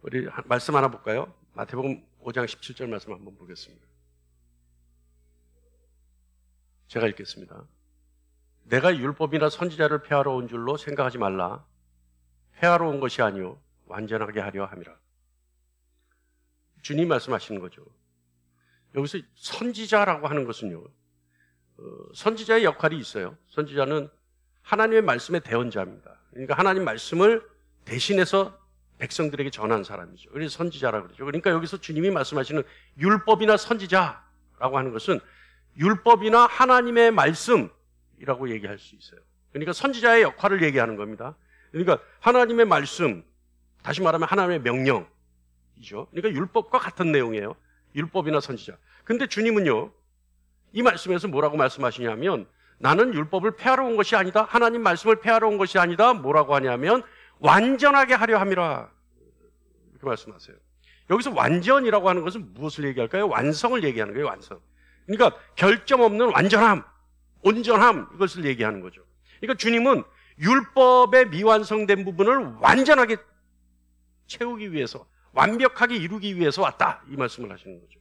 우리 말씀 하나 볼까요? 마태복음 5장 17절 말씀 한번 보겠습니다. 제가 읽겠습니다. 내가 율법이나 선지자를 폐하러 온 줄로 생각하지 말라. 폐하러 온 것이 아니요 완전하게 하려 함이라. 주님 말씀하시는 거죠. 여기서 선지자라고 하는 것은요, 선지자의 역할이 있어요. 선지자는 하나님의 말씀의 대언자입니다. 그러니까 하나님 말씀을 대신해서 백성들에게 전한 사람이죠. 그래서 선지자라고 그러죠. 그러니까 여기서 주님이 말씀하시는 율법이나 선지자라고 하는 것은 율법이나 하나님의 말씀이라고 얘기할 수 있어요. 그러니까 선지자의 역할을 얘기하는 겁니다. 그러니까 하나님의 말씀, 다시 말하면 하나님의 명령이죠. 그러니까 율법과 같은 내용이에요. 율법이나 선지자. 근데 주님은요, 이 말씀에서 뭐라고 말씀하시냐면, 나는 율법을 폐하러 온 것이 아니다. 하나님 말씀을 폐하러 온 것이 아니다. 뭐라고 하냐면 완전하게 하려 함이라. 이렇게 말씀하세요. 여기서 완전이라고 하는 것은 무엇을 얘기할까요? 완성을 얘기하는 거예요. 완성. 그러니까 결점 없는 완전함, 온전함, 이것을 얘기하는 거죠. 그러니까 주님은 율법의 미완성된 부분을 완전하게 채우기 위해서, 완벽하게 이루기 위해서 왔다, 이 말씀을 하시는 거죠.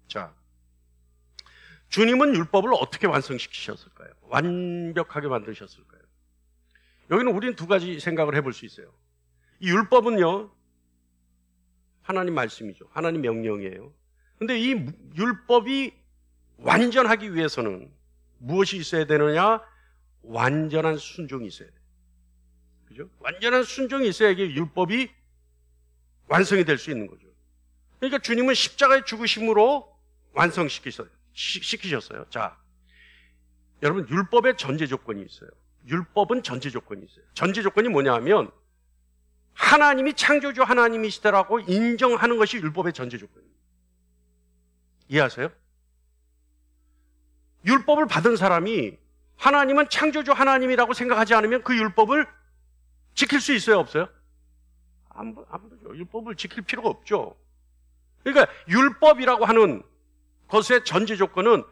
자, 주님은 율법을 어떻게 완성시키셨을까요? 완벽하게 만드셨을까요? 여기는 우리는 두 가지 생각을 해볼 수 있어요. 이 율법은요, 하나님 말씀이죠. 하나님 명령이에요. 근데 이 율법이 완전하기 위해서는 무엇이 있어야 되느냐? 완전한 순종이 있어야 돼요. 그죠? 완전한 순종이 있어야 이게 율법이 완성이 될 수 있는 거죠. 그러니까 주님은 십자가의 죽으심으로 완성시키셨어요. 자, 여러분, 율법의 전제 조건이 있어요. 율법은 전제 조건이 있어요. 전제 조건이 뭐냐 하면 하나님이 창조주 하나님이시다라고 인정하는 것이 율법의 전제 조건입니다. 이해하세요? 율법을 받은 사람이 하나님은 창조주 하나님이라고 생각하지 않으면 그 율법을 지킬 수 있어요, 없어요? 아무도 율법을 지킬 필요가 없죠. 그러니까 율법이라고 하는 것의 전제 조건은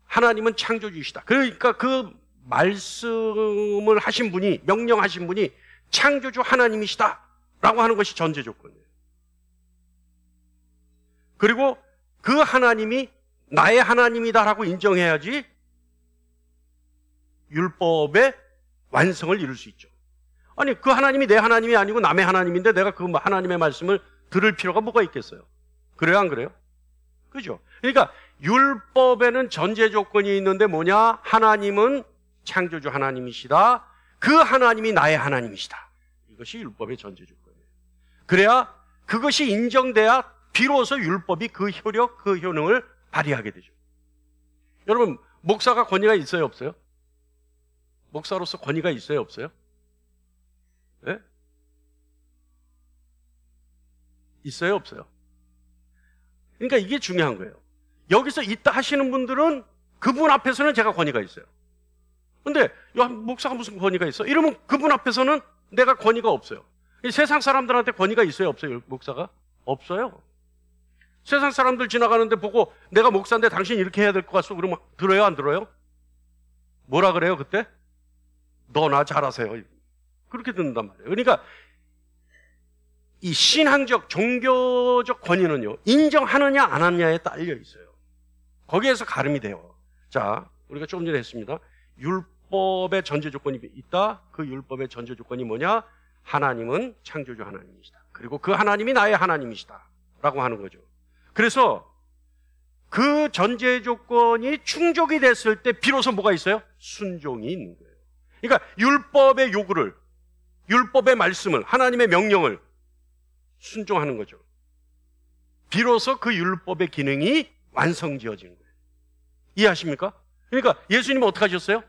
하나님은 창조주이시다. 그러니까 그 말씀을 하신 분이, 명령하신 분이 창조주 하나님이시다라고 하는 것이 전제 조건이에요. 그리고 그 하나님이 나의 하나님이다라고 인정해야지 율법의 완성을 이룰 수 있죠. 아니, 그 하나님이 내 하나님이 아니고 남의 하나님인데 내가 그 하나님의 말씀을 들을 필요가 뭐가 있겠어요? 그래요, 안 그래요? 그죠? 그러니까 율법에는 전제 조건이 있는데 뭐냐? 하나님은 창조주 하나님이시다. 그 하나님이 나의 하나님이시다. 이것이 율법의 전제 조건이에요. 그래야 그것이 인정돼야 비로소 율법이 그 효력, 그 효능을 발휘하게 되죠. 여러분, 목사가 권위가 있어요, 없어요? 목사로서 권위가 있어요, 없어요? 네? 있어요, 없어요? 그러니까 이게 중요한 거예요. 여기서 있다 하시는 분들은 그분 앞에서는 제가 권위가 있어요. 근데 목사가 무슨 권위가 있어? 이러면 그분 앞에서는 내가 권위가 없어요. 세상 사람들한테 권위가 있어요, 없어요? 목사가? 없어요. 세상 사람들 지나가는데 보고 내가 목사인데 당신 이렇게 해야 될 것 같소. 그러면 들어요, 안 들어요? 뭐라 그래요, 그때? 너나 잘하세요. 그렇게 듣는단 말이에요. 그러니까 이 신앙적, 종교적 권위는요, 인정하느냐 안 하느냐에 딸려 있어요. 거기에서 가름이 돼요. 자, 우리가 조금 전에 했습니다. 율법의 전제 조건이 있다. 그 율법의 전제 조건이 뭐냐? 하나님은 창조주 하나님이시다. 그리고 그 하나님이 나의 하나님이시다 라고 하는 거죠. 그래서 그 전제 조건이 충족이 됐을 때 비로소 뭐가 있어요? 순종이 있는 거예요. 그러니까 율법의 요구를, 율법의 말씀을, 하나님의 명령을 순종하는 거죠. 비로소 그 율법의 기능이 완성지어지는 거예요. 이해하십니까? 그러니까 예수님은 어떻게 하셨어요?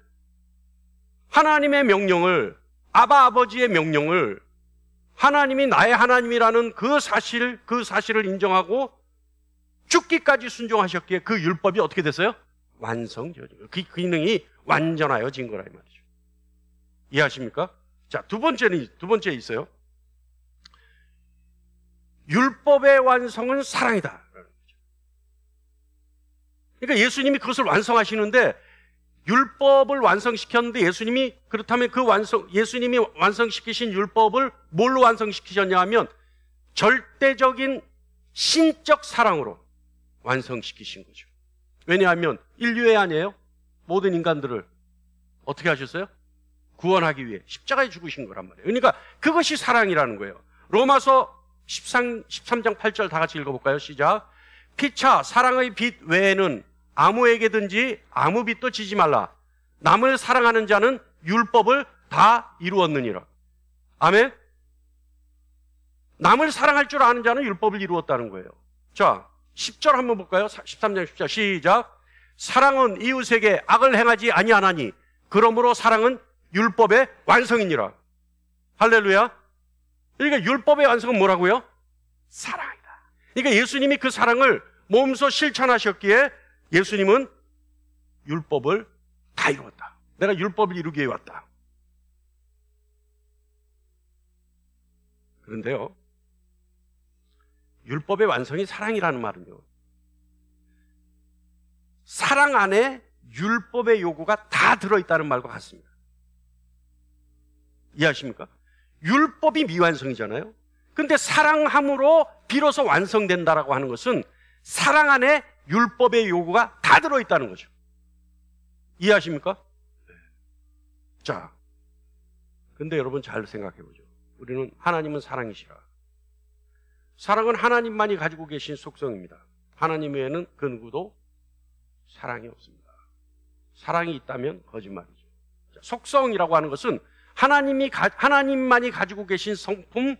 하나님의 명령을, 아버지의 명령을, 하나님이 나의 하나님이라는 그 사실을 인정하고 죽기까지 순종하셨기에 그 율법이 어떻게 됐어요? 완성지어진 거예요. 그 기능이 완전하여진 거라 이 말이죠. 이해하십니까? 자, 두 번째 있어요. 율법의 완성은 사랑이다. 그러니까 예수님이 그것을 완성하시는데 율법을 완성시켰는데 예수님이 그렇다면 예수님이 완성시키신 율법을 뭘로 완성시키셨냐 하면 절대적인 신적 사랑으로 완성시키신 거죠. 왜냐하면 인류애 아니에요? 모든 인간들을 어떻게 하셨어요? 구원하기 위해 십자가에 죽으신 거란 말이에요. 그러니까 그것이 사랑이라는 거예요. 로마서 13장 8절 다 같이 읽어볼까요? 시작. 피차 사랑의 빚 외에는 아무에게든지 아무 빚도 지지 말라. 남을 사랑하는 자는 율법을 다 이루었느니라. 아멘. 남을 사랑할 줄 아는 자는 율법을 이루었다는 거예요. 자, 10절 한번 볼까요? 13장 10절 시작. 사랑은 이웃에게 악을 행하지 아니하나니 그러므로 사랑은 율법의 완성이니라. 할렐루야. 그러니까 율법의 완성은 뭐라고요? 사랑이다. 그러니까 예수님이 그 사랑을 몸소 실천하셨기에 예수님은 율법을 다 이루었다. 내가 율법을 이루기 위해 왔다. 그런데요, 율법의 완성이 사랑이라는 말은요, 사랑 안에 율법의 요구가 다 들어있다는 말과 같습니다. 이해하십니까? 율법이 미완성이잖아요. 근데 사랑함으로 비로소 완성된다라고 하는 것은 사랑 안에 율법의 요구가 다 들어있다는 거죠. 이해하십니까? 자, 근데 여러분 잘 생각해 보죠. 우리는 하나님은 사랑이시라. 사랑은 하나님만이 가지고 계신 속성입니다. 하나님 외에는 그 누구도 사랑이 없습니다. 사랑이 있다면 거짓말이죠. 자, 속성이라고 하는 것은 하나님만이 가지고 계신 성품,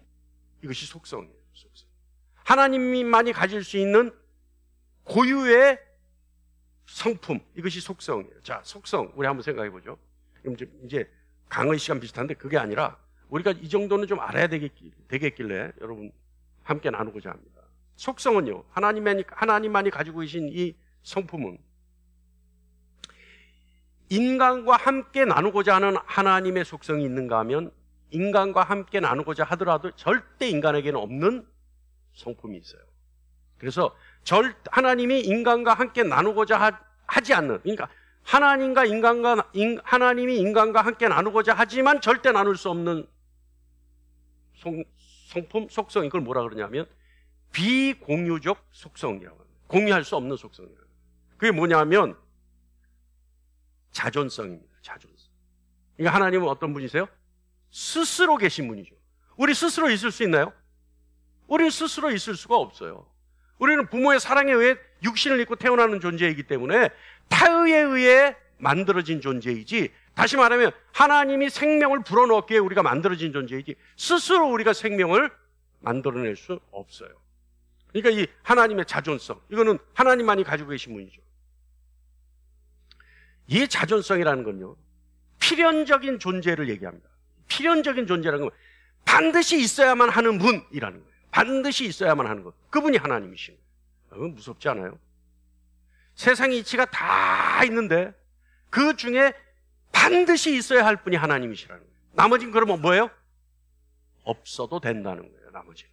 이것이 속성이에요. 속성. 하나님만이 가질 수 있는 고유의 성품, 이것이 속성이에요. 자, 속성 우리 한번 생각해 보죠. 그럼 이제 강의 시간 비슷한데 그게 아니라 우리가 이 정도는 좀 알아야 되겠길래 여러분 함께 나누고자 합니다. 속성은요, 하나님만이 가지고 계신 이 성품은 인간과 함께 나누고자 하는 하나님의 속성이 있는가 하면 인간과 함께 나누고자 하더라도 절대 인간에게는 없는 성품이 있어요. 그래서 하나님이 인간과 함께 나누고자 하지 않는, 그러니까 하나님이 인간과 함께 나누고자 하지만 절대 나눌 수 없는 성품, 속성, 이걸 뭐라 그러냐면 비공유적 속성이라고 합니다. 공유할 수 없는 속성이라고 합니다. 그게 뭐냐면 자존성입니다. 자존성. 그러니까 하나님은 어떤 분이세요? 스스로 계신 분이죠. 우리 스스로 있을 수 있나요? 우리는 스스로 있을 수가 없어요. 우리는 부모의 사랑에 의해 육신을 입고 태어나는 존재이기 때문에 타의에 의해 만들어진 존재이지, 다시 말하면 하나님이 생명을 불어넣기에 우리가 만들어진 존재이지 스스로 우리가 생명을 만들어낼 수 없어요. 그러니까 이 하나님의 자존성, 이거는 하나님만이 가지고 계신 분이죠. 이 자존성이라는 건요, 필연적인 존재를 얘기합니다. 필연적인 존재라는 건 반드시 있어야만 하는 분이라는 거예요. 반드시 있어야만 하는 것. 그분이 하나님이신 거예요. 무섭지 않아요? 세상의 이치가 다 있는데 그 중에 반드시 있어야 할 분이 하나님이시라는 거예요. 나머지는 그러면 뭐예요? 없어도 된다는 거예요. 나머지는.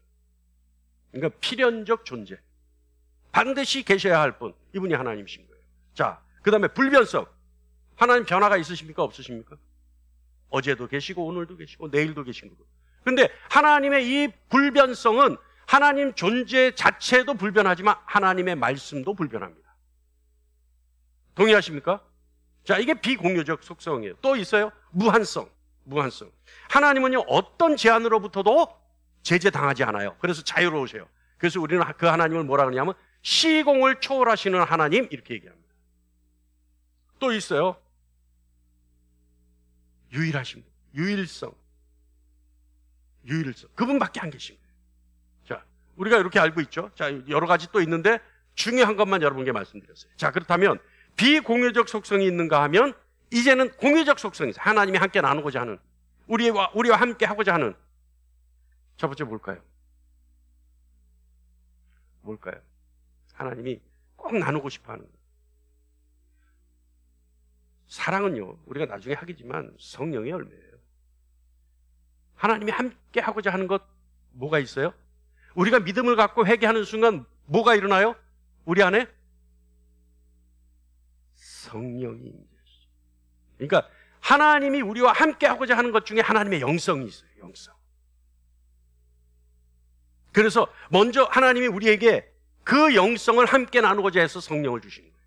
그러니까 필연적 존재, 반드시 계셔야 할 분, 이분이 하나님이신 거예요. 자, 그 다음에 불변성. 하나님 변화가 있으십니까? 없으십니까? 어제도 계시고 오늘도 계시고 내일도 계신 거고. 근데 하나님의 이 불변성은 하나님 존재 자체도 불변하지만 하나님의 말씀도 불변합니다. 동의하십니까? 자, 이게 비공유적 속성이에요. 또 있어요? 무한성. 무한성. 하나님은요, 어떤 제한으로부터도 제재당하지 않아요. 그래서 자유로우세요. 그래서 우리는 그 하나님을 뭐라 그러냐면 시공을 초월하시는 하나님, 이렇게 얘기합니다. 또 있어요. 유일하신 분. 유일성. 유일성. 그분밖에 안 계신 거예요. 자, 우리가 이렇게 알고 있죠. 자, 여러 가지 또 있는데 중요한 것만 여러분께 말씀드렸어요. 자, 그렇다면 비공유적 속성이 있는가 하면 이제는 공유적 속성이 있어요. 하나님이 함께 나누고자 하는, 우리와 함께 하고자 하는. 첫 번째 뭘까요? 뭘까요? 하나님이 꼭 나누고 싶어 하는 거예요. 사랑은요, 우리가 나중에 하겠지만 성령의 열매예요. 하나님이 함께 하고자 하는 것 뭐가 있어요? 우리가 믿음을 갖고 회개하는 순간 뭐가 일어나요? 우리 안에 성령이 임재하시죠. 그러니까 하나님이 우리와 함께 하고자 하는 것 중에 하나님의 영성이 있어요. 영성. 그래서 먼저 하나님이 우리에게 그 영성을 함께 나누고자 해서 성령을 주시는 거예요.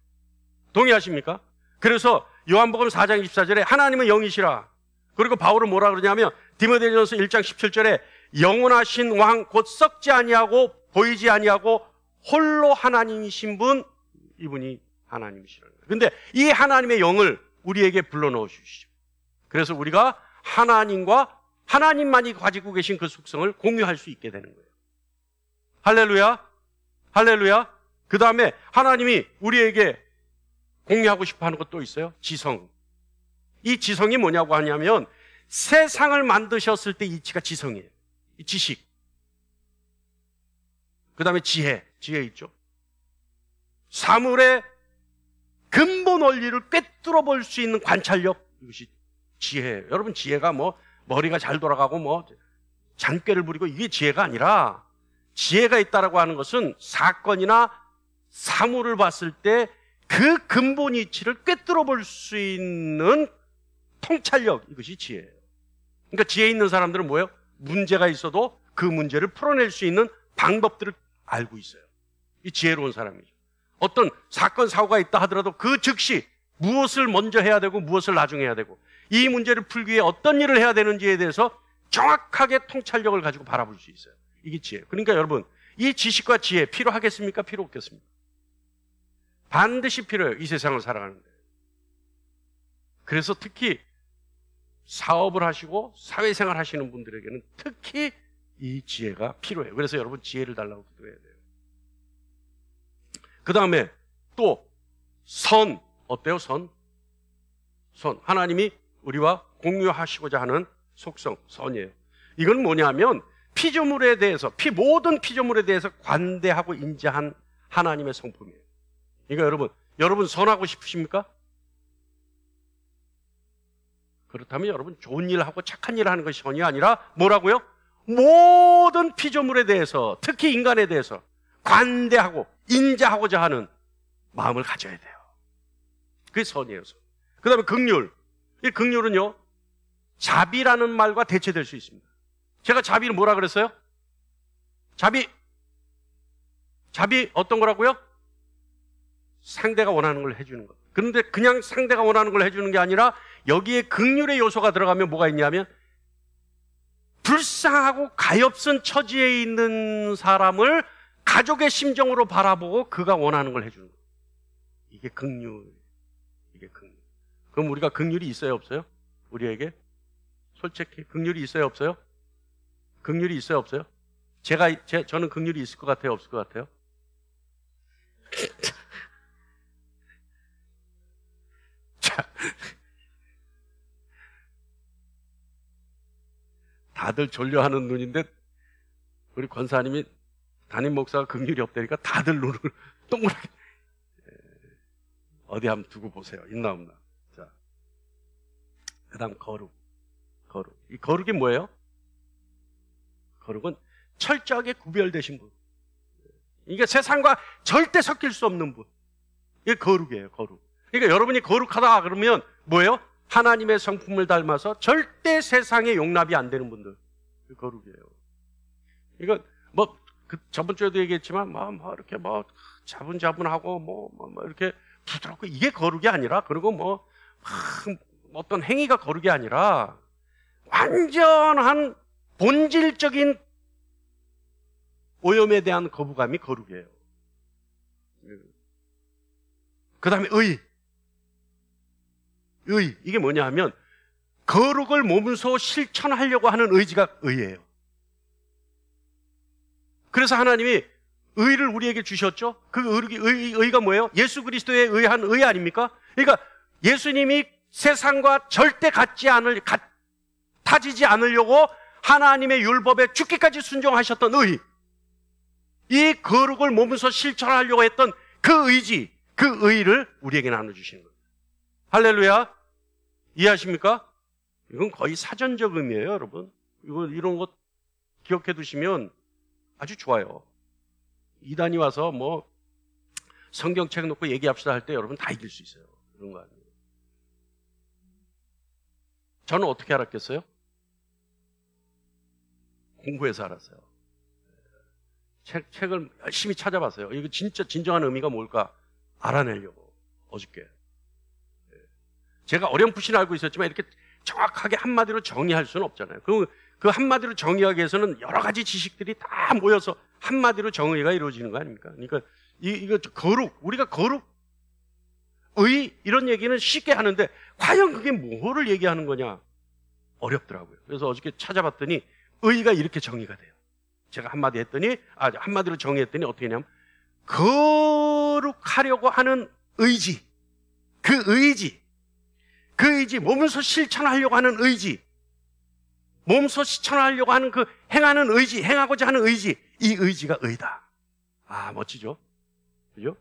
동의하십니까? 그래서 요한복음 4장 24절에 하나님은 영이시라. 그리고 바울은 뭐라 그러냐면 디모데전서 1장 17절에 영원하신 왕 곧 썩지 아니하고 보이지 아니하고 홀로 하나님이신 분, 이분이 하나님이시라는 거예요. 근데 이 하나님의 영을 우리에게 불러넣어 주시죠. 그래서 우리가 하나님과 하나님만이 가지고 계신 그 속성을 공유할 수 있게 되는 거예요. 할렐루야. 할렐루야. 그 다음에 하나님이 우리에게 공유하고 싶어 하는 것도 있어요. 지성. 이 지성이 뭐냐고 하냐면 세상을 만드셨을 때 이치가 지성이에요. 이 지식. 그 다음에 지혜 있죠. 사물의 근본 원리를 꿰뚫어 볼 수 있는 관찰력, 이것이 지혜예요. 여러분, 지혜가 뭐 머리가 잘 돌아가고 뭐 잔꾀를 부리고 이게 지혜가 아니라, 지혜가 있다라고 하는 것은 사건이나 사물을 봤을 때 그 근본 이치를 꿰뚫어 볼 수 있는 통찰력, 이것이 지혜예요. 그러니까 지혜 있는 사람들은 뭐예요? 문제가 있어도 그 문제를 풀어낼 수 있는 방법들을 알고 있어요. 이 지혜로운 사람이죠. 어떤 사건, 사고가 있다 하더라도 그 즉시 무엇을 먼저 해야 되고 무엇을 나중에 해야 되고 이 문제를 풀기 위해 어떤 일을 해야 되는지에 대해서 정확하게 통찰력을 가지고 바라볼 수 있어요. 이게 지혜예요. 그러니까 여러분, 이 지식과 지혜 필요하겠습니까? 필요 없겠습니까? 반드시 필요해요. 이 세상을 살아가는데. 그래서 특히 사업을 하시고 사회생활 하시는 분들에게는 특히 이 지혜가 필요해요. 그래서 여러분, 지혜를 달라고 기도해야 돼요. 그 다음에 또 선. 어때요? 선. 하나님이 우리와 공유하시고자 하는 속성, 선이에요. 이건 뭐냐면 피조물에 대해서, 모든 피조물에 대해서 관대하고 인자한 하나님의 성품이에요. 그러니까 여러분 선하고 싶으십니까? 그렇다면 여러분 좋은 일 하고 착한 일 하는 것이 선이 아니라 뭐라고요? 모든 피조물에 대해서, 특히 인간에 대해서 관대하고 인자하고자 하는 마음을 가져야 돼요. 그게 선이에요. 선. 그 다음에 긍휼. 이 긍휼은요, 자비라는 말과 대체될 수 있습니다. 제가 자비는 뭐라 그랬어요? 자비 어떤 거라고요? 상대가 원하는 걸 해주는 것. 그런데 그냥 상대가 원하는 걸 해주는 게 아니라 여기에 긍휼의 요소가 들어가면 뭐가 있냐면 불쌍하고 가엾은 처지에 있는 사람을 가족의 심정으로 바라보고 그가 원하는 걸 해주는 것. 이게 긍휼. 그럼 우리가 긍휼이 있어요, 없어요? 우리에게? 솔직히 긍휼이 있어요, 없어요? 긍휼이 있어요, 없어요? 저는 긍휼이 있을 것 같아요, 없을 것 같아요? 자, 다들 졸려하는 눈인데 우리 권사님이 담임 목사가 긍휼이 없다니까 다들 눈을 동그랗게 어디 한번 두고 보세요. 있나 없나. 자, 그 다음 거룩. 이 거룩이 뭐예요? 거룩은 철저하게 구별되신 분. 이게 세상과 절대 섞일 수 없는 분. 이게 거룩이에요, 거룩. 그러니까 여러분이 거룩하다 그러면 뭐예요? 하나님의 성품을 닮아서 절대 세상에 용납이 안 되는 분들. 그 거룩이에요. 이거 저번 주에도 얘기했지만 이렇게 자분자분하고 이렇게 부드럽고 이게 거룩이 아니라, 그리고 어떤 행위가 거룩이 아니라 완전한 본질적인 오염에 대한 거부감이 거룩이에요. 그 다음에 의. 이게 뭐냐 하면 거룩을 몸소 실천하려고 하는 의지가 의예요. 그래서 하나님이 의를 우리에게 주셨죠. 그 의가 뭐예요? 예수 그리스도에 의한 의 아닙니까? 그러니까 예수님이 세상과 절대 타지지 않으려고 하나님의 율법에 죽기까지 순종하셨던 의, 이 거룩을 몸소 실천하려고 했던 그 의지, 그 의를 우리에게 나눠주시는 거예요. 할렐루야. 이해하십니까? 이건 거의 사전적 의미예요, 여러분. 이런 것 기억해 두시면 아주 좋아요. 이단이 와서 성경책 놓고 얘기합시다 할 때 여러분 다 이길 수 있어요. 그런 거 아니에요. 저는 어떻게 알았겠어요? 공부해서 알았어요. 책을 열심히 찾아봤어요. 이거 진짜 진정한 의미가 뭘까 알아내려고 어저께. 제가 어렴풋이 알고 있었지만 이렇게 정확하게 한마디로 정의할 수는 없잖아요. 그 한마디로 정의하기 위해서는 여러 가지 지식들이 다 모여서 한마디로 정의가 이루어지는 거 아닙니까? 그러니까 이거 우리가 거룩, 의 이런 얘기는 쉽게 하는데 과연 그게 뭐를 얘기하는 거냐 어렵더라고요. 그래서 어저께 찾아봤더니 의가 이렇게 정의가 돼요. 제가 한마디로 정의했더니 어떻게 하냐면 거룩하려고 하는 의지, 그 의지, 몸소 실천하려고 하는 의지, 몸소 실천하려고 하는 그 행하는 의지, 행하고자 하는 의지, 이 의지가 의다. 아, 멋지죠? 그죠?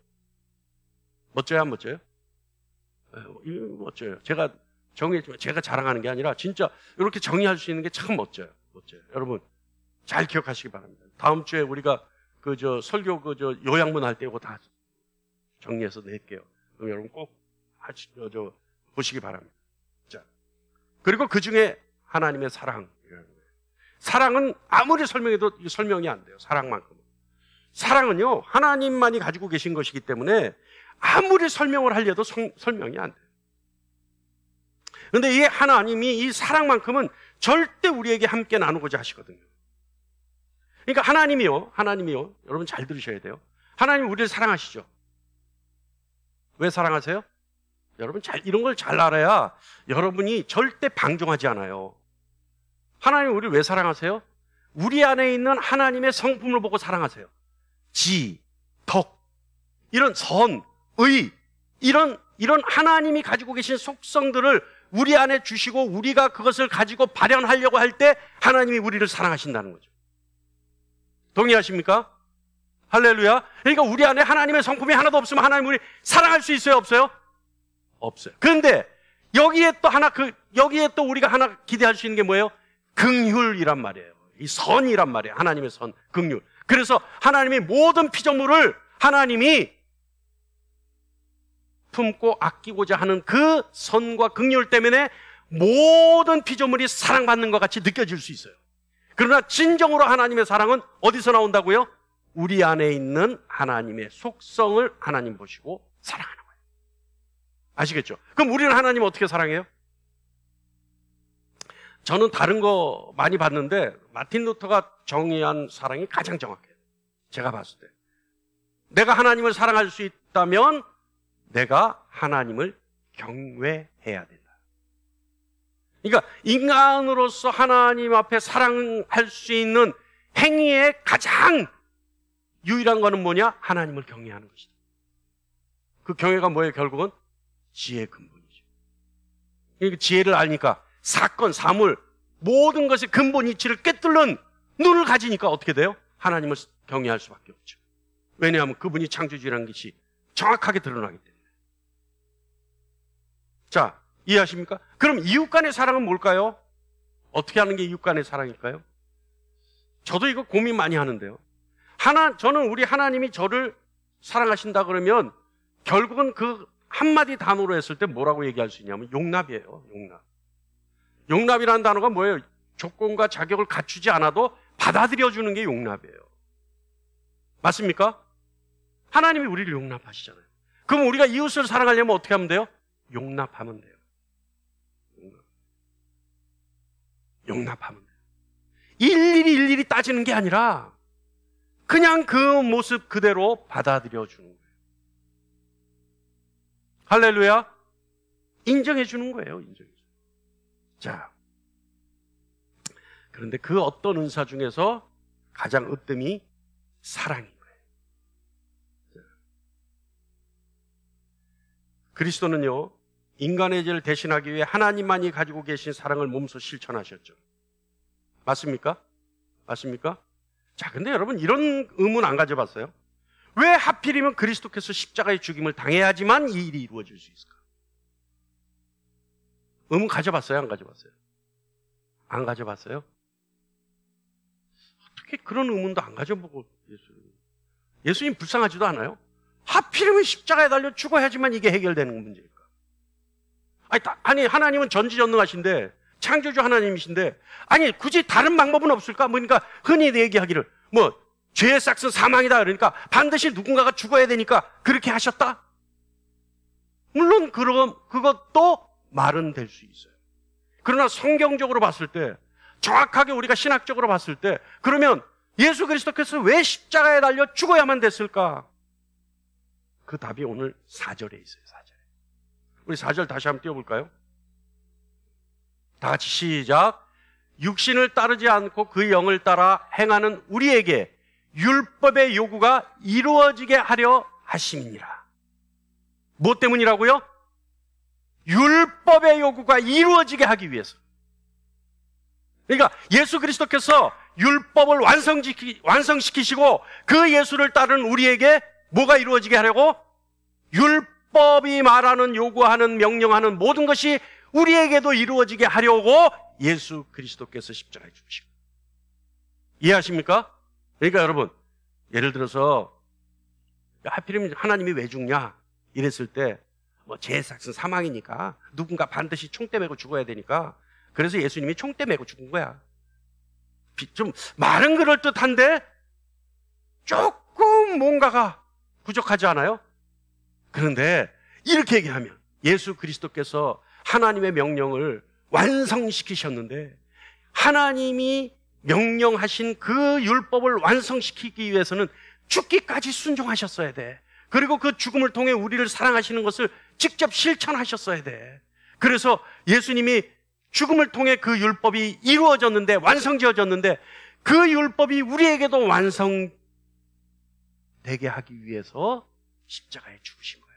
멋져요, 안 멋져요? 이거 멋져요. 제가 정의했지만 제가 자랑하는 게 아니라 진짜 이렇게 정의할 수 있는 게 참 멋져요. 여러분 잘 기억하시기 바랍니다. 다음 주에 우리가 설교 요양문 할 때 이거 다 정리해서 낼게요. 그럼 여러분 꼭 보시기 바랍니다. 자, 그리고 그 중에 하나님의 사랑. 사랑은 아무리 설명해도 설명이 안 돼요. 사랑만큼은. 사랑은요, 하나님만이 가지고 계신 것이기 때문에 아무리 설명을 하려도 설명이 안 돼요. 그런데 이 하나님이 이 사랑만큼은 절대 우리에게 함께 나누고자 하시거든요. 그러니까 하나님이요, 여러분 잘 들으셔야 돼요. 하나님 우리를 사랑하시죠. 왜 사랑하세요? 여러분 이런 걸 잘 알아야 여러분이 절대 방종하지 않아요. 하나님 우리를 왜 사랑하세요? 우리 안에 있는 하나님의 성품을 보고 사랑하세요. 지, 덕, 이런 선, 의, 이런 하나님이 가지고 계신 속성들을 우리 안에 주시고 우리가 그것을 가지고 발현하려고 할 때 하나님이 우리를 사랑하신다는 거죠. 동의하십니까? 할렐루야. 그러니까 우리 안에 하나님의 성품이 하나도 없으면 하나님 우리 사랑할 수 있어요, 없어요? 없어요. 그런데 여기에 또 우리가 하나 기대할 수 있는 게 뭐예요? 긍휼이란 말이에요. 이 선이란 말이에요. 하나님의 선, 긍휼. 그래서 하나님의 모든 피조물을 하나님이 품고 아끼고자 하는 그 선과 긍휼 때문에 모든 피조물이 사랑받는 것 같이 느껴질 수 있어요. 그러나 진정으로 하나님의 사랑은 어디서 나온다고요? 우리 안에 있는 하나님의 속성을 하나님 보시고 사랑하는 거예요. 아시겠죠? 그럼 우리는 하나님 어떻게 사랑해요? 저는 다른 거 많이 봤는데 마틴 루터가 정의한 사랑이 가장 정확해요. 제가 봤을 때. 내가 하나님을 사랑할 수 있다면 내가 하나님을 경외해야 된다. 그러니까 인간으로서 하나님 앞에 사랑할 수 있는 행위의 가장 유일한 거는 뭐냐? 하나님을 경외하는 것이다. 그 경외가 뭐예요? 결국은 지혜의 근본이죠. 그러니까 지혜를 아니까 사건, 사물, 모든 것의 근본 이치를 꿰뚫는 눈을 가지니까 어떻게 돼요? 하나님을 경외할 수밖에 없죠. 왜냐하면 그분이 창조주라는 것이 정확하게 드러나기 때문에. 자, 이해하십니까? 그럼 이웃 간의 사랑은 뭘까요? 어떻게 하는 게 이웃 간의 사랑일까요? 저도 이거 고민 많이 하는데요. 저는 우리 하나님이 저를 사랑하신다 그러면 결국은 그 한마디 단어로 했을 때 뭐라고 얘기할 수 있냐면 용납이에요. 용납이라는 단어가 뭐예요? 조건과 자격을 갖추지 않아도 받아들여주는 게 용납이에요. 맞습니까? 하나님이 우리를 용납하시잖아요. 그럼 우리가 이웃을 사랑하려면 어떻게 하면 돼요? 용납하면 돼요. 용납하면 돼요. 일일이 따지는 게 아니라 그냥 그 모습 그대로 받아들여주는 거예요. 할렐루야. 인정해주는 거예요. 자, 그런데 그 어떤 은사 중에서 가장 으뜸이 사랑인 거예요. 자, 그리스도는요, 인간의 죄를 대신하기 위해 하나님만이 가지고 계신 사랑을 몸소 실천하셨죠. 맞습니까? 자, 근데 여러분 이런 의문 안 가져봤어요? 왜 하필이면 그리스도께서 십자가의 죽임을 당해야지만 이 일이 이루어질 수 있을까? 의문 가져봤어요? 안 가져봤어요? 안 가져봤어요? 어떻게 그런 의문도 안 가져보고 예수님 불쌍하지도 않아요? 하필이면 십자가에 달려 죽어야지만 이게 해결되는 문제일까? 아니 하나님은 전지전능하신데 창조주 하나님이신데 아니 굳이 다른 방법은 없을까? 그러니까 흔히 얘기하기를 죄의 삭은 사망이다. 그러니까 반드시 누군가가 죽어야 되니까 그렇게 하셨다? 물론 그것도 말은 될 수 있어요. 그러나 성경적으로 봤을 때, 정확하게 우리가 신학적으로 봤을 때, 그러면 예수 그리스도께서 왜 십자가에 달려 죽어야만 됐을까? 그 답이 오늘 4절에 있어요. 4절에. 우리 4절 다시 한번 띄워볼까요? 다 같이 시작. 육신을 따르지 않고 그 영을 따라 행하는 우리에게 율법의 요구가 이루어지게 하려 하심이니라. 무엇 때문이라고요? 율법의 요구가 이루어지게 하기 위해서. 그러니까 예수 그리스도께서 율법을 완성시키시고 그 예수를 따르는 우리에게 뭐가 이루어지게 하려고? 율법이 말하는, 요구하는, 명령하는 모든 것이 우리에게도 이루어지게 하려고 예수 그리스도께서 십자가에 죽으시고. 이해하십니까? 그러니까 여러분, 예를 들어서 하필이면 하나님이 왜 죽냐 이랬을 때 죄의 삭은 사망이니까 누군가 반드시 총대 메고 죽어야 되니까 그래서 예수님이 총대 메고 죽은 거야. 좀 말은 그럴듯한데 조금 뭔가가 부족하지 않아요? 그런데 이렇게 얘기하면 예수 그리스도께서 하나님의 명령을 완성시키셨는데 하나님이 명령하신 그 율법을 완성시키기 위해서는 죽기까지 순종하셨어야 돼. 그리고 그 죽음을 통해 우리를 사랑하시는 것을 직접 실천하셨어야 돼. 그래서 예수님이 죽음을 통해 그 율법이 이루어졌는데, 완성지어졌는데 그 율법이 우리에게도 완성되게 하기 위해서 십자가에 죽으신 거야.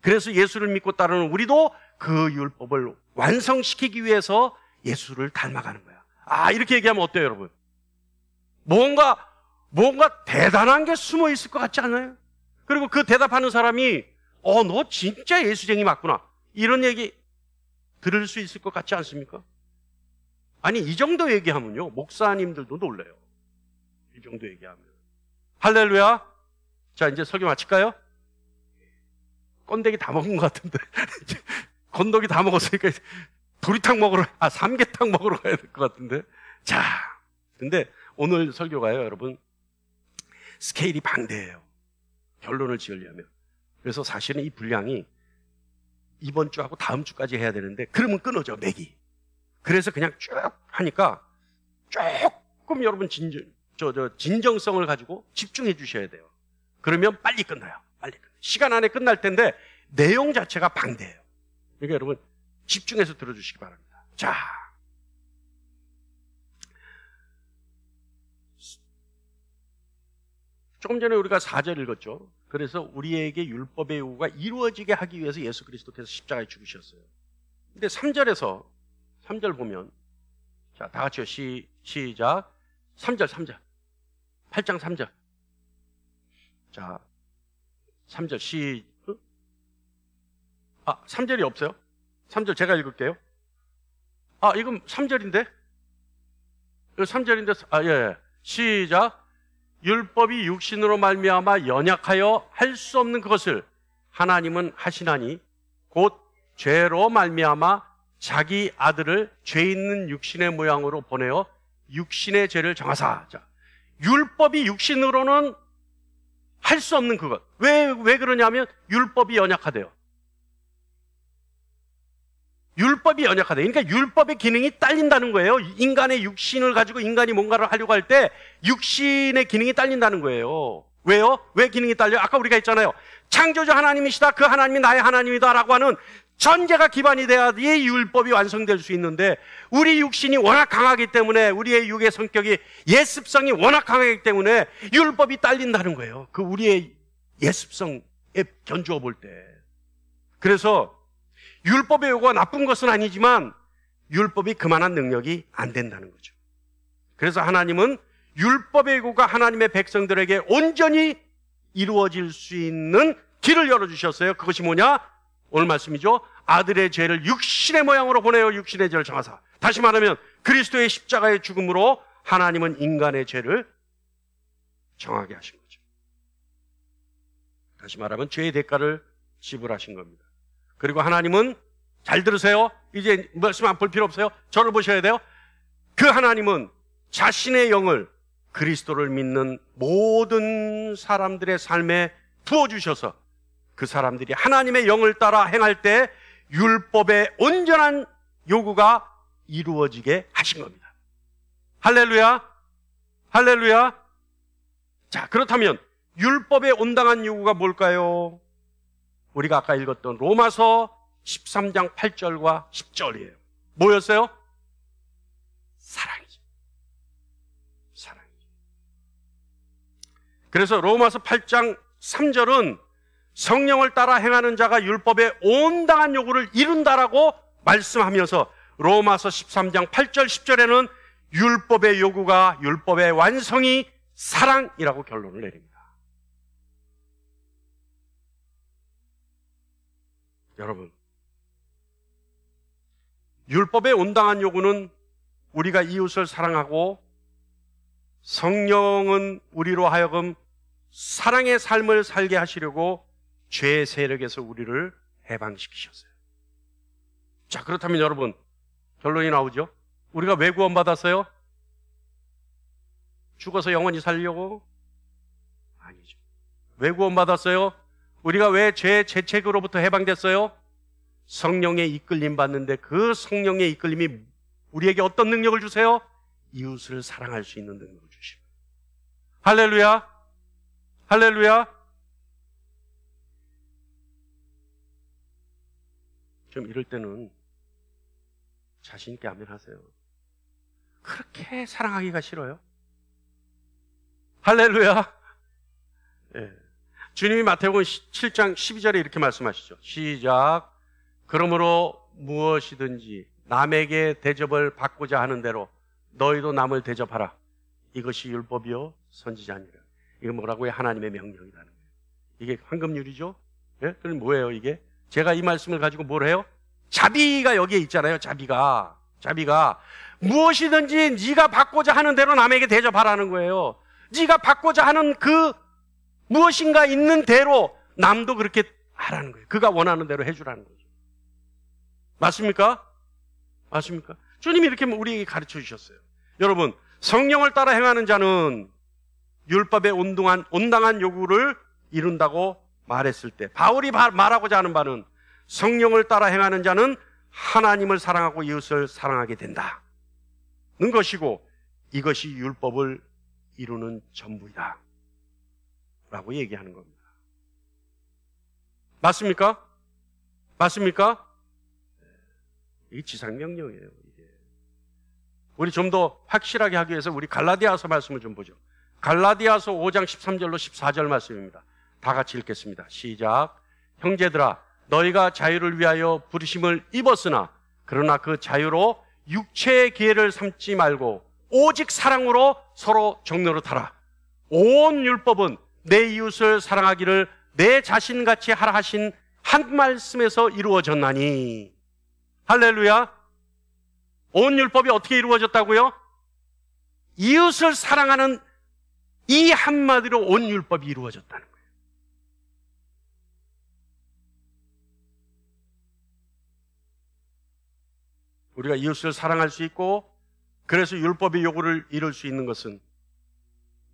그래서 예수를 믿고 따르는 우리도 그 율법을 완성시키기 위해서 예수를 닮아가는 거야. 이렇게 얘기하면 어때요, 여러분? 뭔가 대단한 게 숨어 있을 것 같지 않아요? 그리고 그 대답하는 사람이 너 진짜 예수쟁이 맞구나, 이런 얘기 들을 수 있을 것 같지 않습니까? 아니, 이 정도 얘기하면요, 목사님들도 놀래요. 이 정도 얘기하면. 할렐루야. 자, 이제 설교 마칠까요? 건더기 다 먹은 것 같은데 건더기 다 먹었으니까 도리탕 먹으러, 삼계탕 먹으러 가야 될 것 같은데. 자, 근데 오늘 설교가요, 여러분, 스케일이 방대해요. 결론을 지으려면. 그래서 사실은 이 분량이 이번 주하고 다음 주까지 해야 되는데 그러면 끊어져, 맥이. 그래서 그냥 쭉 하니까 조금 여러분 진정성을 가지고 집중해 주셔야 돼요. 그러면 빨리 끝나요. 빨리 끝나요. 시간 안에 끝날 텐데 내용 자체가 방대해요. 그러니까 여러분 집중해서 들어주시기 바랍니다. 자, 조금 전에 우리가 4절 읽었죠. 그래서 우리에게 율법의 요구가 이루어지게 하기 위해서 예수 그리스도께서 십자가에 죽으셨어요. 근데 3절 보면, 자, 다 같이요. 시작. 3절. 8장 3절. 자, 3절 3절이 없어요? 3절 제가 읽을게요. 이건 3절인데? 3절인데, 예. 시작. 율법이 육신으로 말미암아 연약하여 할 수 없는 그것을 하나님은 하시나니 곧 죄로 말미암아 자기 아들을 죄 있는 육신의 모양으로 보내어 육신의 죄를 정하사. 자, 율법이 육신으로는 할 수 없는 그것. 왜 그러냐면 율법이 연약하대요. 율법이 연약하다. 그러니까 율법의 기능이 딸린다는 거예요. 인간의 육신을 가지고 인간이 뭔가를 하려고 할 때 육신의 기능이 딸린다는 거예요. 왜요? 왜 기능이 딸려요? 아까 우리가 했잖아요. 창조주 하나님이시다, 그 하나님이 나의 하나님이다 라고 하는 전제가 기반이 돼야지 율법이 완성될 수 있는데, 우리 육신이 워낙 강하기 때문에, 우리의 육의 성격이, 예습성이 워낙 강하기 때문에 율법이 딸린다는 거예요. 그 우리의 예습성에 견주어 볼 때. 그래서 율법의 요구가 나쁜 것은 아니지만 율법이 그만한 능력이 안 된다는 거죠. 그래서 하나님은 율법의 요구가 하나님의 백성들에게 온전히 이루어질 수 있는 길을 열어주셨어요. 그것이 뭐냐? 오늘 말씀이죠. 아들의 죄를 육신의 모양으로 보내어 육신의 죄를 정하사. 다시 말하면 그리스도의 십자가의 죽음으로 하나님은 인간의 죄를 정하게 하신 거죠. 다시 말하면 죄의 대가를 지불하신 겁니다. 그리고 하나님은, 잘 들으세요. 이제 말씀 안 볼 필요 없어요. 저를 보셔야 돼요. 그 하나님은 자신의 영을 그리스도를 믿는 모든 사람들의 삶에 부어주셔서 그 사람들이 하나님의 영을 따라 행할 때 율법의 온전한 요구가 이루어지게 하신 겁니다. 할렐루야! 할렐루야! 자, 그렇다면 율법의 온당한 요구가 뭘까요? 우리가 아까 읽었던 로마서 13장 8절과 10절이에요. 뭐였어요? 사랑이죠. 사랑이죠. 그래서 로마서 8장 3절은 성령을 따라 행하는 자가 율법의 온당한 요구를 이룬다라고 말씀하면서 로마서 13장 8절 10절에는 율법의 요구가, 율법의 완성이 사랑이라고 결론을 내립니다. 여러분, 율법의 온당한 요구는 우리가 이웃을 사랑하고 성령은 우리로 하여금 사랑의 삶을 살게 하시려고 죄의 세력에서 우리를 해방시키셨어요. 자, 그렇다면 여러분, 결론이 나오죠? 우리가 왜 구원받았어요? 죽어서 영원히 살려고? 아니죠. 왜 구원받았어요? 우리가 왜 죄의 죄책으로부터 해방됐어요? 성령의 이끌림 받는데 그 성령의 이끌림이 우리에게 어떤 능력을 주세요? 이웃을 사랑할 수 있는 능력을 주십니다. 할렐루야! 할렐루야! 좀 이럴 때는 자신 있게 아멘하세요. 그렇게 사랑하기가 싫어요? 할렐루야! 예. 주님이 마태복음 7장 12절에 이렇게 말씀하시죠. 시작. 그러므로 무엇이든지 남에게 대접을 받고자 하는 대로 너희도 남을 대접하라. 이것이 율법이요 선지자니라. 이거 뭐라고요? 하나님의 명령이라는 거예요. 이게 황금률이죠? 예? 그럼 뭐예요 이게? 제가 이 말씀을 가지고 뭘 해요? 자비가 여기에 있잖아요. 자비가 무엇이든지 네가 받고자 하는 대로 남에게 대접하라는 거예요. 네가 받고자 하는 그 무엇인가 있는 대로 남도 그렇게 하라는 거예요. 그가 원하는 대로 해주라는 거죠. 맞습니까? 맞습니까? 주님이 이렇게 우리에게 가르쳐 주셨어요. 여러분, 성령을 따라 행하는 자는 율법의 온당한 요구를 이룬다고 말했을 때 바울이 말하고자 하는 바는 성령을 따라 행하는 자는 하나님을 사랑하고 이웃을 사랑하게 된다는 것이고 이것이 율법을 이루는 전부이다 라고 얘기하는 겁니다. 맞습니까? 맞습니까? 이게 지상명령이에요. 우리 좀 더 확실하게 하기 위해서 우리 갈라디아서 말씀을 좀 보죠. 갈라디아서 5장 13절로 14절 말씀입니다. 다 같이 읽겠습니다. 시작. 형제들아, 너희가 자유를 위하여 부르심을 입었으나 그러나 그 자유로 육체의 기회를 삼지 말고 오직 사랑으로 서로 정노릇하라. 온 율법은 내 이웃을 사랑하기를 내 자신같이 하라 하신 한 말씀에서 이루어졌나니. 할렐루야. 온 율법이 어떻게 이루어졌다고요? 이웃을 사랑하는 이 한마디로 온 율법이 이루어졌다는 거예요. 우리가 이웃을 사랑할 수 있고 그래서 율법의 요구를 이룰 수 있는 것은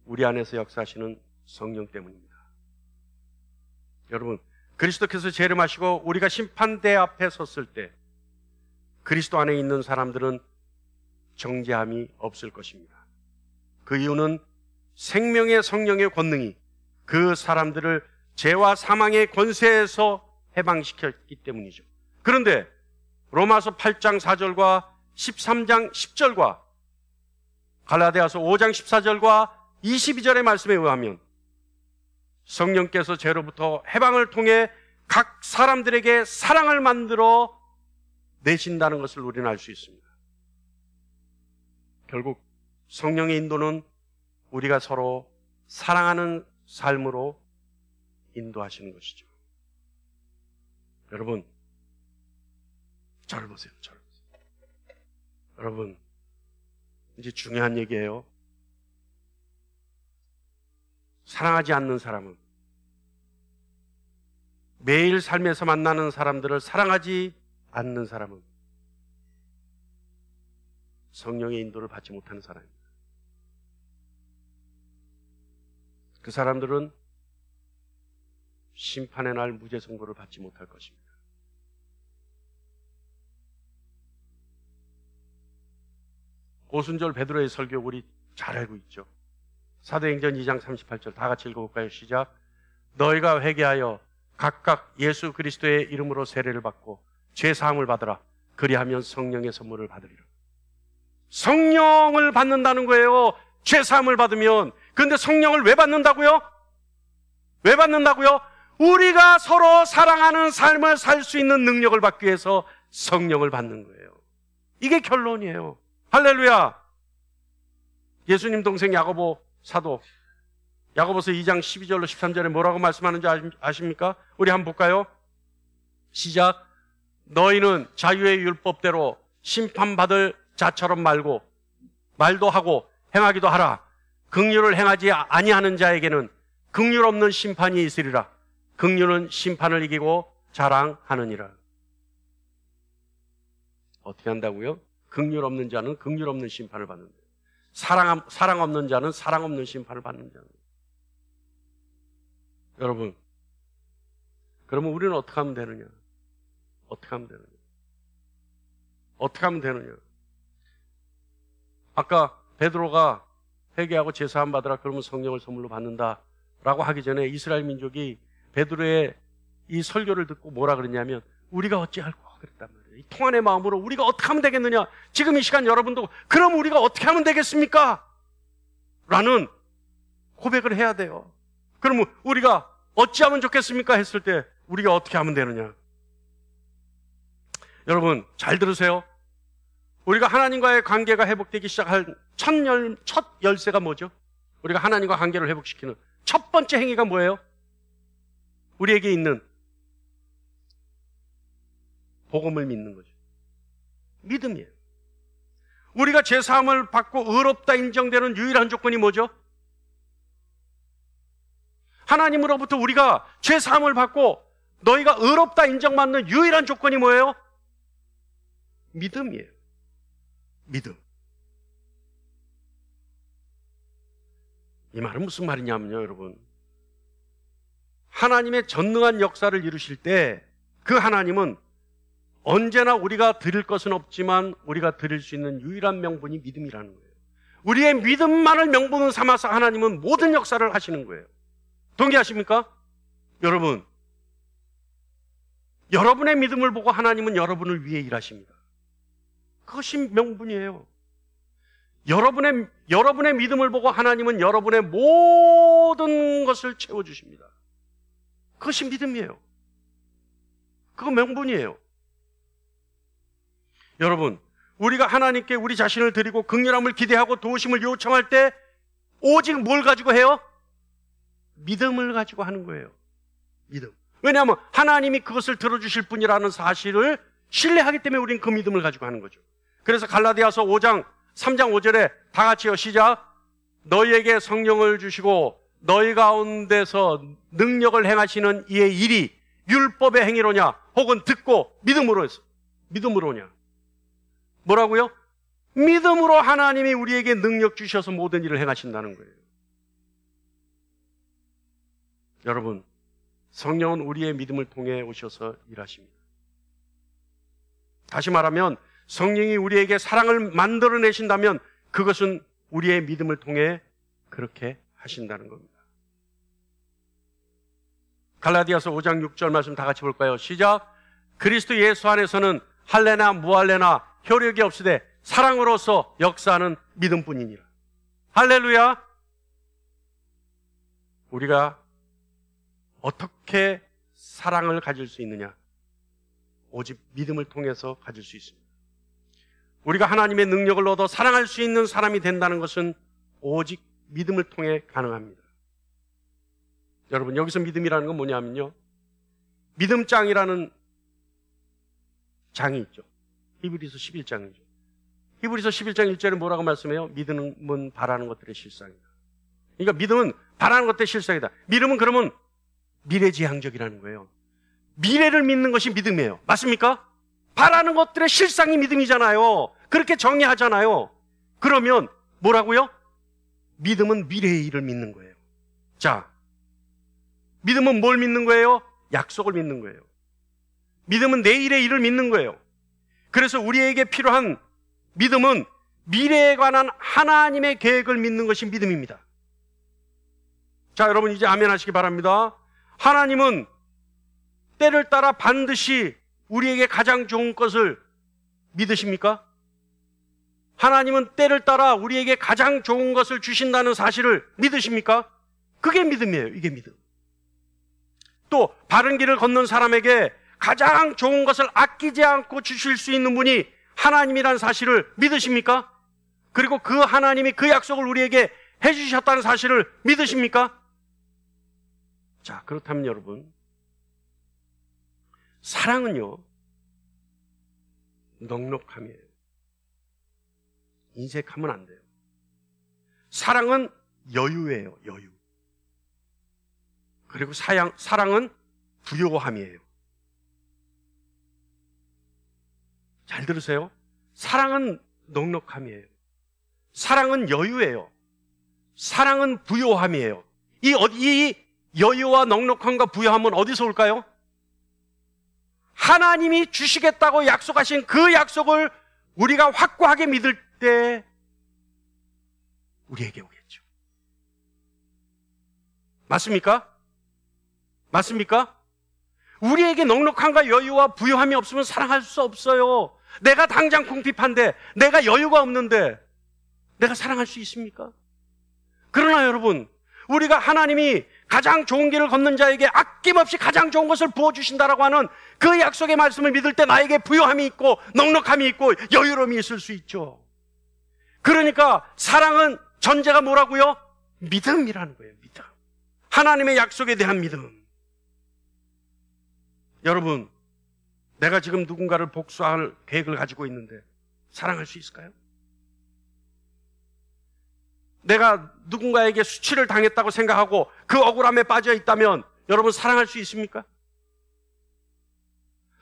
우리 안에서 역사하시는 성령 때문입니다. 여러분, 그리스도께서 재림하시고 우리가 심판대 앞에 섰을 때 그리스도 안에 있는 사람들은 정죄함이 없을 것입니다. 그 이유는 생명의 성령의 권능이 그 사람들을 죄와 사망의 권세에서 해방시켰기 때문이죠. 그런데 로마서 8장 4절과 13장 10절과 갈라디아서 5장 14절과 22절의 말씀에 의하면 성령께서 죄로부터 해방을 통해 각 사람들에게 사랑을 만들어 내신다는 것을 우리는 알 수 있습니다. 결국 성령의 인도는 우리가 서로 사랑하는 삶으로 인도하시는 것이죠. 여러분, 저를 보세요. 여러분, 이제 중요한 얘기예요. 사랑하지 않는 사람은 매일 삶에서 만나는 사람들을 사랑하지 않는 사람은 성령의 인도를 받지 못하는 사람입니다. 그 사람들은 심판의 날 무죄 선고를 받지 못할 것입니다. 오순절 베드로의 설교 우리 잘 알고 있죠. 사도행전 2장 38절 다 같이 읽어볼까요? 시작. 너희가 회개하여 각각 예수 그리스도의 이름으로 세례를 받고 죄 사함을 받으라. 그리하면 성령의 선물을 받으리라. 성령을 받는다는 거예요. 죄 사함을 받으면. 그런데 성령을 왜 받는다고요? 왜 받는다고요? 우리가 서로 사랑하는 삶을 살 수 있는 능력을 받기 위해서 성령을 받는 거예요. 이게 결론이에요. 할렐루야. 예수님 동생 야고보 사도 야고보서 2장 12절로 13절에 뭐라고 말씀하는지 아십니까? 우리 한번 볼까요? 시작. 너희는 자유의 율법대로 심판받을 자처럼 말도 하고 행하기도 하라. 긍휼을 행하지 아니하는 자에게는 긍휼 없는 심판이 있으리라. 긍휼은 심판을 이기고 자랑하느니라. 어떻게 한다고요? 긍휼 없는 자는 긍휼 없는 심판을 받는다. 사랑 없는 자는 사랑 없는 심판을 받는 자. 여러분, 그러면 우리는 어떻게 하면 되느냐? 어떻게 하면 되느냐? 어떻게 하면 되느냐? 아까 베드로가 회개하고 제사함 받으라 그러면 성령을 선물로 받는다라고 하기 전에 이스라엘 민족이 베드로의 이 설교를 듣고 뭐라 그랬냐면 우리가 어찌할꼬 그랬단 말이에요. 이 통안의 마음으로 우리가 어떻게 하면 되겠느냐? 지금 이 시간 여러분도 그럼 우리가 어떻게 하면 되겠습니까? 라는 고백을 해야 돼요. 그러면 우리가 어찌하면 좋겠습니까? 했을 때 우리가 어떻게 하면 되느냐? 여러분 잘 들으세요. 우리가 하나님과의 관계가 회복되기 시작할 첫 열쇠가 뭐죠? 우리가 하나님과 관계를 회복시키는 첫 번째 행위가 뭐예요? 우리에게 있는 복음을 믿는 거죠. 믿음이에요. 우리가 죄사함을 받고 의롭다 인정되는 유일한 조건이 뭐죠? 하나님으로부터 우리가 죄사함을 받고 너희가 의롭다 인정받는 유일한 조건이 뭐예요? 믿음이에요. 믿음. 이 말은 무슨 말이냐면요, 여러분. 하나님의 전능한 역사를 이루실 때 그 하나님은 언제나 우리가 드릴 것은 없지만 우리가 드릴 수 있는 유일한 명분이 믿음이라는 거예요. 우리의 믿음만을 명분을 삼아서 하나님은 모든 역사를 하시는 거예요. 동의하십니까? 여러분, 여러분의 믿음을 보고 하나님은 여러분을 위해 일하십니다. 그것이 명분이에요. 여러분의 믿음을 보고 하나님은 여러분의 모든 것을 채워주십니다. 그것이 믿음이에요. 그거 명분이에요. 여러분, 우리가 하나님께 우리 자신을 드리고 긍휼함을 기대하고 도우심을 요청할 때 오직 뭘 가지고 해요? 믿음을 가지고 하는 거예요. 믿음. 왜냐하면 하나님이 그것을 들어주실 분이라는 사실을 신뢰하기 때문에 우리는 그 믿음을 가지고 하는 거죠. 그래서 갈라디아서 3장 5절에 다 같이요. 시작. 너희에게 성령을 주시고 너희 가운데서 능력을 행하시는 이의 일이 율법의 행위로냐 혹은 듣고 믿음으로냐. 뭐라고요? 믿음으로 하나님이 우리에게 능력 주셔서 모든 일을 행하신다는 거예요. 여러분, 성령은 우리의 믿음을 통해 오셔서 일하십니다. 다시 말하면 성령이 우리에게 사랑을 만들어내신다면 그것은 우리의 믿음을 통해 그렇게 하신다는 겁니다. 갈라디아서 5장 6절 말씀 다 같이 볼까요? 시작. 그리스도 예수 안에서는 할례나 무할례나 효력이 없으되 사랑으로서 역사하는 믿음뿐이니라. 할렐루야. 우리가 어떻게 사랑을 가질 수 있느냐? 오직 믿음을 통해서 가질 수 있습니다. 우리가 하나님의 능력을 얻어 사랑할 수 있는 사람이 된다는 것은 오직 믿음을 통해 가능합니다. 여러분, 여기서 믿음이라는 건 뭐냐면요, 믿음장이라는 장이 있죠. 히브리서 11장이죠. 히브리서 11장 1절에 뭐라고 말씀해요? 믿음은 바라는 것들의 실상이다. 그러니까 믿음은 바라는 것들의 실상이다. 믿음은 그러면 미래지향적이라는 거예요. 미래를 믿는 것이 믿음이에요. 맞습니까? 바라는 것들의 실상이 믿음이잖아요. 그렇게 정의하잖아요. 그러면 뭐라고요? 믿음은 미래의 일을 믿는 거예요. 자, 믿음은 뭘 믿는 거예요? 약속을 믿는 거예요. 믿음은 내일의 일을 믿는 거예요. 그래서 우리에게 필요한 믿음은 미래에 관한 하나님의 계획을 믿는 것이 믿음입니다. 자, 여러분 이제 아멘 하시기 바랍니다. 하나님은 때를 따라 반드시 우리에게 가장 좋은 것을 믿으십니까? 하나님은 때를 따라 우리에게 가장 좋은 것을 주신다는 사실을 믿으십니까? 그게 믿음이에요. 이게 믿음. 또 바른 길을 걷는 사람에게 가장 좋은 것을 아끼지 않고 주실 수 있는 분이 하나님이라는 사실을 믿으십니까? 그리고 그 하나님이 그 약속을 우리에게 해주셨다는 사실을 믿으십니까? 자, 그렇다면 여러분, 사랑은요, 넉넉함이에요. 인색하면 안 돼요. 사랑은 여유예요, 여유. 그리고 사랑은 부요함이에요. 잘 들으세요. 사랑은 넉넉함이에요. 사랑은 여유예요. 사랑은 부요함이에요. 이 여유와 넉넉함과 부요함은 어디서 올까요? 하나님이 주시겠다고 약속하신 그 약속을 우리가 확고하게 믿을 때 우리에게 오겠죠. 맞습니까? 맞습니까? 우리에게 넉넉함과 여유와 부요함이 없으면 사랑할 수 없어요. 내가 당장 궁핍한데, 내가 여유가 없는데 내가 사랑할 수 있습니까? 그러나 여러분, 우리가 하나님이 가장 좋은 길을 걷는 자에게 아낌없이 가장 좋은 것을 부어주신다라고 하는 그 약속의 말씀을 믿을 때 나에게 부요함이 있고 넉넉함이 있고 여유로움이 있을 수 있죠. 그러니까 사랑은 전제가 뭐라고요? 믿음이라는 거예요. 믿음. 하나님의 약속에 대한 믿음. 여러분, 내가 지금 누군가를 복수할 계획을 가지고 있는데 사랑할 수 있을까요? 내가 누군가에게 수치를 당했다고 생각하고 그 억울함에 빠져 있다면 여러분 사랑할 수 있습니까?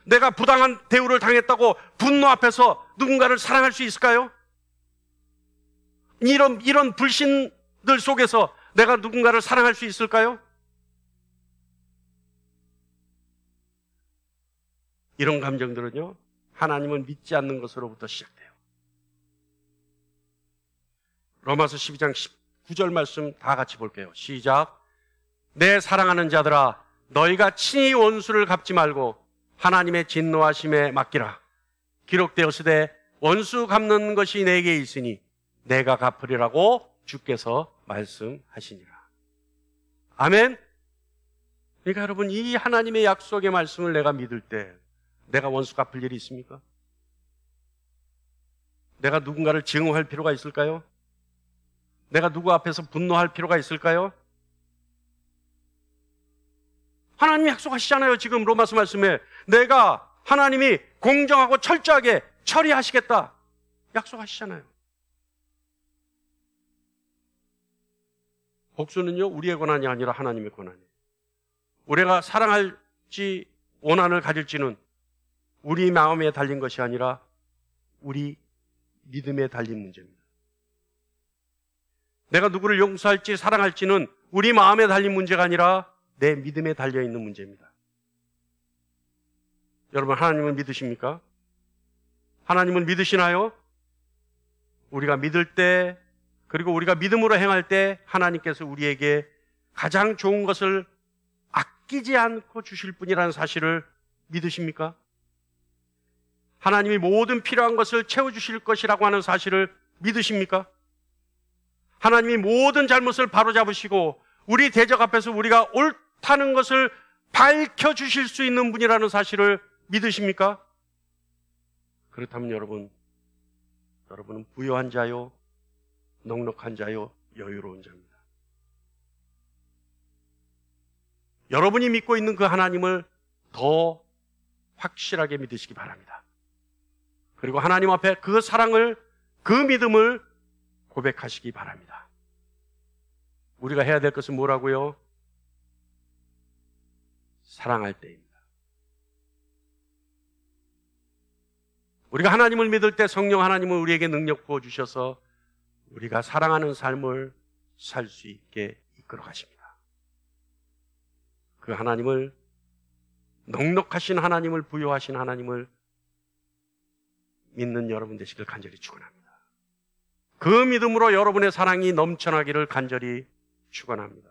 내가 부당한 대우를 당했다고 분노 앞에서 누군가를 사랑할 수 있을까요? 이런 불신들 속에서 내가 누군가를 사랑할 수 있을까요? 이런 감정들은요, 하나님을 믿지 않는 것으로부터 시작돼요. 로마서 12장 19절 말씀 다 같이 볼게요. 시작. 내 사랑하는 자들아, 너희가 친히 원수를 갚지 말고 하나님의 진노하심에 맡기라. 기록되었으되 원수 갚는 것이 내게 있으니 내가 갚으리라고 주께서 말씀하시니라. 아멘. 그러니까 여러분, 이 하나님의 약속의 말씀을 내가 믿을 때 내가 원수 갚을 일이 있습니까? 내가 누군가를 증오할 필요가 있을까요? 내가 누구 앞에서 분노할 필요가 있을까요? 하나님이 약속하시잖아요. 지금 로마서 말씀에 내가 하나님이 공정하고 철저하게 처리하시겠다 약속하시잖아요. 복수는요, 우리의 권한이 아니라 하나님의 권한이에요. 우리가 사랑할지 원한을 가질지는 우리 마음에 달린 것이 아니라 우리 믿음에 달린 문제입니다. 내가 누구를 용서할지 사랑할지는 우리 마음에 달린 문제가 아니라 내 믿음에 달려있는 문제입니다. 여러분, 하나님을 믿으십니까? 하나님을 믿으시나요? 우리가 믿을 때, 그리고 우리가 믿음으로 행할 때 하나님께서 우리에게 가장 좋은 것을 아끼지 않고 주실 분이라는 사실을 믿으십니까? 하나님이 모든 필요한 것을 채워주실 것이라고 하는 사실을 믿으십니까? 하나님이 모든 잘못을 바로잡으시고 우리 대적 앞에서 우리가 옳다는 것을 밝혀주실 수 있는 분이라는 사실을 믿으십니까? 그렇다면 여러분은 부요한 자요, 넉넉한 자요, 여유로운 자입니다. 여러분이 믿고 있는 그 하나님을 더 확실하게 믿으시기 바랍니다. 그리고 하나님 앞에 그 사랑을, 그 믿음을 고백하시기 바랍니다. 우리가 해야 될 것은 뭐라고요? 사랑할 때입니다. 우리가 하나님을 믿을 때 성령 하나님은 우리에게 능력 부어주셔서 우리가 사랑하는 삶을 살 수 있게 이끌어 가십니다. 그 하나님을, 넉넉하신 하나님을, 부여하신 하나님을 믿는 여러분 되시길 간절히 축원합니다. 그 믿음으로 여러분의 사랑이 넘쳐나기를 간절히 축원합니다.